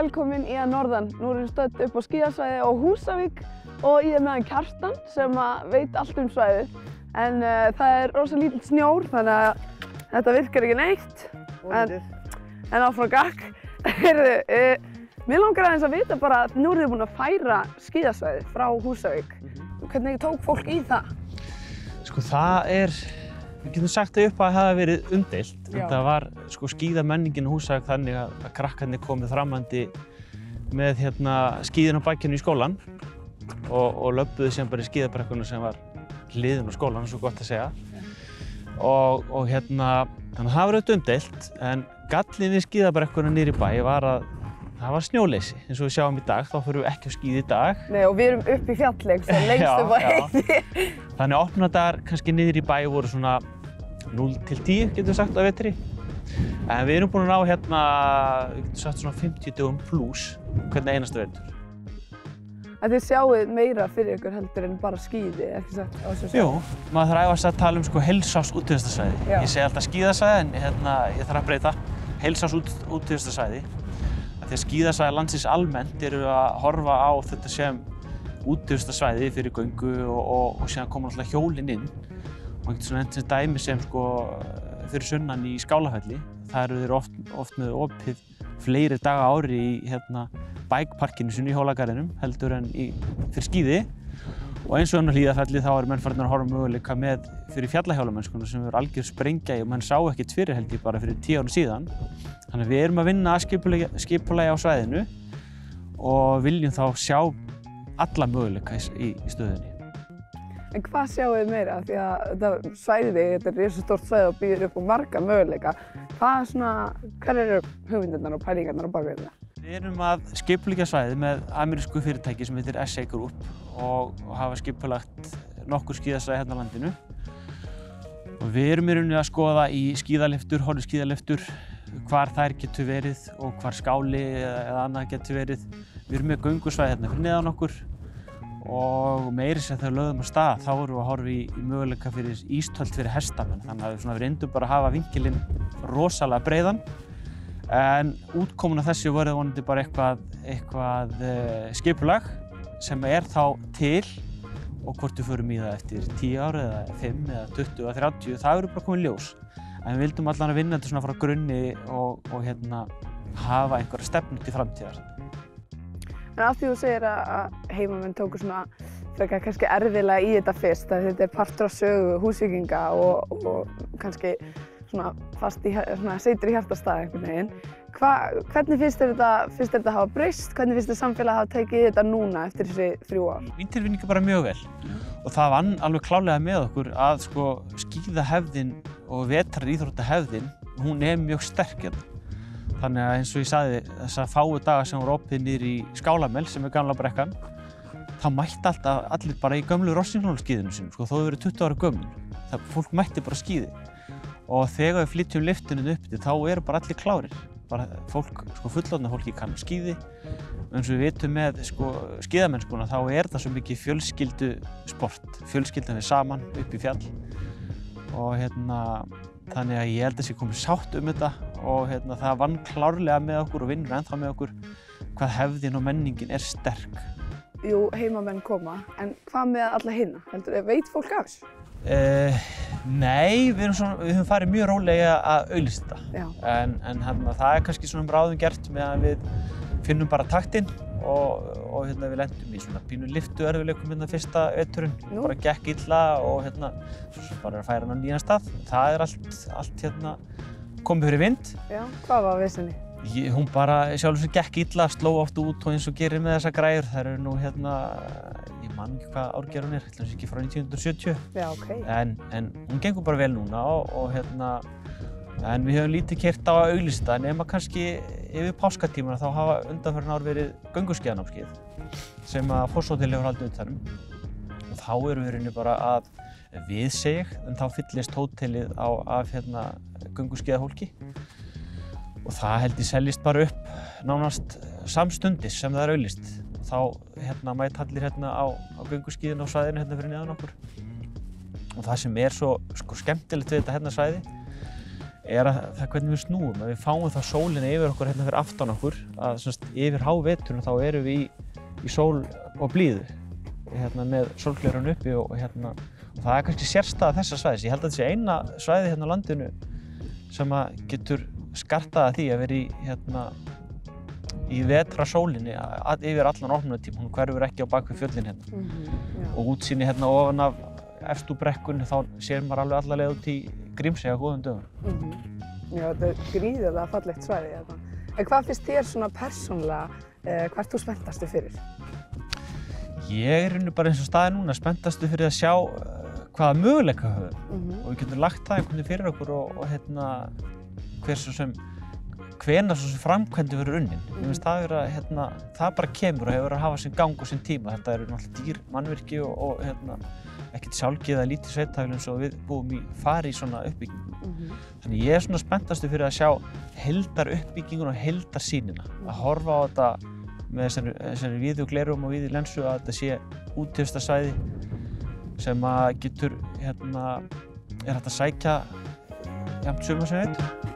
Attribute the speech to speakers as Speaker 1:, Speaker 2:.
Speaker 1: velkomin í að norðan. Nú erum við stödd upp á skíðasvæði á Húsavík og ég með hann Kjartan sem veit allt svæðið. En það er rosa lítill snjór þannig að þetta virkar ekki neitt. En áfram gakk. Mér langar aðeins að vita bara að nú eruð þið búin að færa skíðasvæðið frá Húsavík. Hvernig tók fólk í það?
Speaker 2: Sko við getum sagt upp að það hafi verið umdeilt. Þetta var skíðamenningin á Húsavík þannig að krakkarnir komið framandi með skíðin á bakinu í skólann og löbbuðu síðan bara í skíðabrekkuna sem var hliðin á skólann, svo gott að segja. Þannig að það var auðvitað umdeilt, en gallinn í skíðabrekkuna niður í bæ var að það var snjóleysi, eins og við sjáum í dag, þá förum við ekki á skíði í dag.
Speaker 1: Nei, og við erum upp í fjalli, lengst upp á heiði.
Speaker 2: Þannig að opnadagar kannski niður í bæ voru svona 0 til 10, getum við sagt, á vetri. En við erum búin að ná við getum sagt svona 50 dögum pluss hvern einasta vetur.
Speaker 1: En þið sjáuð meira fyrir ykkur heldur en bara skíði, ekki sagt á þessu svæði?
Speaker 2: Jú, maður þarf að tala um heilsárs útivistarsvæði. Ég segi alltaf skíðasvæði, en ég þarf að breyta heilsárs útivistarsvæði. Þegar skíðasvæði landsins almennt eru að horfa á þetta sem útivistarsvæði fyrir göngu og síðan koma náttúrulega hjólinn inn. Og eitthvað svona sem dæmi sem fyrir sunnan í Skálafelli. Það eru þeir oft með opið fleiri daga á ári í bikeparkinu sinni í hjólagarðinum heldur en fyrir skíði. Og eins og á Hlíðarfjalli þá eru menn farin að horfa möguleika með fyrir fjallahjólamennskuna sem er algjör sprengja og menn sá ekkert fyrir held ég bara fyrir 10 árum síðan. Þannig að við erum að vinna að skipulagi á svæðinu og viljum þá sjá alla möguleika í stöðunni.
Speaker 1: En hvað sjáum við meira? Því að þetta svæði, þetta er risastórt svæði og býður upp á marga möguleika. Hver eru hugmyndirnar og pælingarnar á bak við þetta?
Speaker 2: Við erum að skipuleggja svæði með amerísku fyrirtæki sem heitir SA Group og hafa skipulagt nokkur skíðasvæði hérna á landinu. Og við erum í rauninni að skoða í skíðalyftur, horfskíðalyftur, hvar þær getur verið og hvar skáli eða annað getur verið. Við erum með göngusvæði hérna fyrir neðan okkur og meiri sem þegar lögðum á stað þá erum við að horfa í möguleika fyrir ístöld fyrir hestamenn. Þannig að við reyndum bara að hafa vinkilinn rosalega breiðan. En útkoman af þessu verður vonandi bara eitthvað skipulag sem er þá til og hvort við förum í það eftir 10 ár eða 5 eða 20 eða 30, það eru bara komið ljós. En við vildum allan að vinna þetta svona frá grunni og hafa einhverja stefnu til framtíðar.
Speaker 1: En af því þú segir að heimamenn tóku svona frekar kannski erfiðlega í þetta fyrst, að þetta er partur af sögu Húsvíkinga og kannski svona seitur í hjartastað einhvern veginn. Hvernig finnst þér þetta hafa breyst? Hvernig finnst þér samfélagið hafa tekið þetta núna eftir þessi 3 ár?
Speaker 2: Mín tilfinning er bara mjög vel og það vann alveg klárlega með okkur að skíðahefðin og vetraríþróttahefðin, hún er mjög sterk hérna. Þannig að eins og ég sagði, þessa fáu daga sem voru opið niður í Skálamel sem er gamla brekkan, þá mætti allir bara í gömlu Rossignol-skíðinu sínum, þó þau verið 20 ára gömul. Fólk mætti bara skíði. Og þegar við flytjum lyftunum upp þá eru bara allir klárir. Bara fólk, fullorðna fólki kann skíði. Eins og við vitum með skíðamennskuna, þá er það svo mikið fjölskyldusport. Fjölskyldan við saman upp í fjall. Og þannig að ég held að sé komið sátt þetta og það vann klárlega með okkur og vinnur ennþá með okkur hvað hefðin og menningin er sterk.
Speaker 1: Jú, heimamenn koma, en hvað með alla hinna? Veit fólk af þessu?
Speaker 2: Nei, við höfum farið mjög rólega að auglýsa þetta. En það er kannski svona bráðum gert með að við finnum bara taktinn og við lentum í svona pínu lyftu erfiðleikum fyrsta veturinn. Bara gekk illa og svo bara að færa hann á nýjan stað. Það er allt komið fyrir vind.
Speaker 1: Já, hvað var vissinni?
Speaker 2: Hún bara sjálfur sem gekk illa, sló oft út og eins og gerir með þessa græjur. Það eru nú ég man ekki hvað árgerð hún er, ekki frá 1970.
Speaker 1: Já, ok.
Speaker 2: En hún gengur bara vel núna en við höfum lítið keyrt á að auglýsa þetta nema kannski yfir páskatímana þá hafa undanfarin ár verið gönguskíðanámskeið sem að Fosshotel hefur haldið utan um. Og þá erum við rauninni bara að viðseg, en þá fyllist hótelið af gönguskíðafólki. Og það held ég seljist bara upp nánast samstundis sem það er auglýst. Þá mæta allir á gönguskíðinu á svæðinu fyrir neðan okkur. Og það sem er svo skemmtilegt við þetta svæði að það hvernig við snúum, að við fáum þá sólina yfir okkur hérna fyrir aftan okkur, að semst yfir háveturinn þá erum við í sól og blíðu, hérna með sólgleraugun uppi og hérna, og það er kannski sérstæða þessa svæðis. Ég held að þetta sé eina svæði hérna á landinu sem að getur skartaða því að vera hérna í vetrasólinni yfir allan opnunartíma, hún hverfur ekki á bak við fjöllin hérna. Og útsýni hérna ofan af efstu brekkunni þá sér maður alveg alla leið út í Grímsey á góðum dögum.
Speaker 1: Já, þetta er gríðarlega fallegt svæði hérna. En hvað finnst þér svona persónulega, hvað ert þú spenntastu fyrir?
Speaker 2: Ég er bara eins og staðið núna spenntastu fyrir að sjá hvaða möguleika höfum og við getum lagt það einhvern veginn fyrir okkur og hérna hvenær svo sem framkvæmdin verður unnin. Mér finnst það vera hérna, það bara kemur og hefur að hafa sinn gang og sinn tíma. Þetta eru náttúrulega dýr mannvirki og hérna ekkert sjálfgefið að lítið sveitarfélag eins og við búum fari í svona uppbyggingu. Þannig ég er svona spenntastu fyrir að sjá heildaruppbyggingun og heildarsýnina. Að horfa á þetta með þessari víðu gleraugum og víðu lensu að þetta sé útivistarsvæði sem að getur hérna, er hægt að sækja jafnt sumar sem vetur.